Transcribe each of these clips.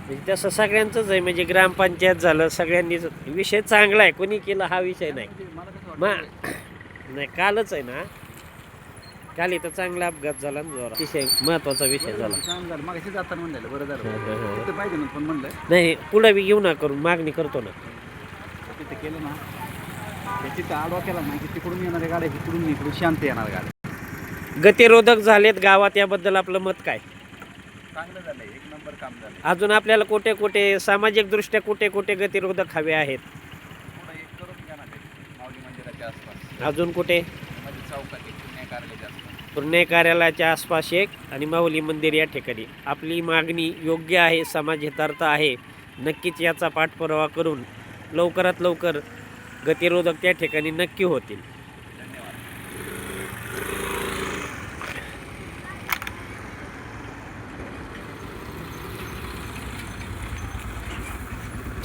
म्हणजे तसं सगळ्यांचंच आहे, म्हणजे ग्रामपंचायत झालं, सगळ्यांनीच विषय चांगला आहे, कोणी केला हा विषय नाही. नाही कालच आहे ना, काल इथं चांगला अपघात झाला ना, जोरा विषय महत्वाचा विषय झाला. नाही पुढे बी घेऊ ना, करून मागणी करतो ना. तिथे केलं ना, तिथं आडवा केला ना, की तिकडून येणाऱ्या गाड्या इकडून इकडून शांत येणार गाड्या. गतिरोधक झालेत गावात, याबद्दल आपलं मत काय? चांगलं झालंय, एक नंबर काम झालं. अजून आपल्याला कुठे कुठे सामाजिक दृष्ट्या कुठे कुठे गतिरोधक हवे आहेत? पुढे एक करून घ्या ना ते माऊली मंदिराच्या आसपास, अजून कुठे? मध्ये चौकात एक पुण्य कार्यालयाच्या आसपास. पुणे कार्यालयाच्या आसपास एक आणि माऊली मंदिर या ठिकाणी आपली मागणी योग्य आहे, समाजहितार्थ आहे. नक्कीच याचा पाठपुरावा करून लवकरात लवकर गतिरोधक त्या ठिकाणी नक्की होतील.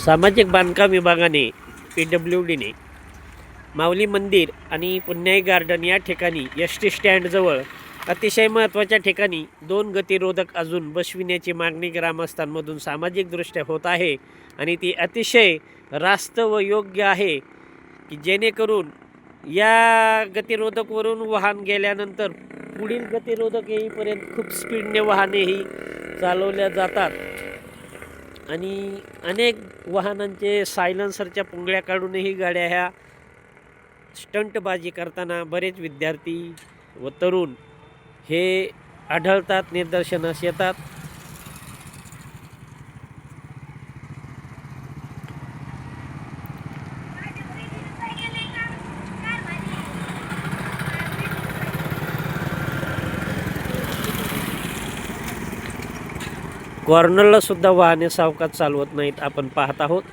सामाजिक बांधकाम विभागाने PWDने माऊली मंदिर आणि पुण्याई गार्डन या ठिकाणी ST स्टँडजवळ अतिशय महत्त्वाच्या ठिकाणी 2 गतिरोधक अजून बसविण्याची मागणी ग्रामस्थांमधून सामाजिकदृष्ट्या होत आहे आणि ती अतिशय रास्त व योग्य आहे, की जेणेकरून या गतिरोधकवरून वाहन गेल्यानंतर पुढील गतिरोधक येईपर्यंत खूप स्पीडने वाहनेही चालवल्या जातात आणि अनेक वाहनांचे सायलेन्सरच्या पुंगळ्या काढूनही गाड्या ह्या स्टंटबाजी करताना बरेच विद्यार्थी व तरुण हे आढळतात, निदर्शनास येतात. कॉर्नरला सुद्धा वाहने सावकाश चालवत नाहीत, आपण पाहत आहोत.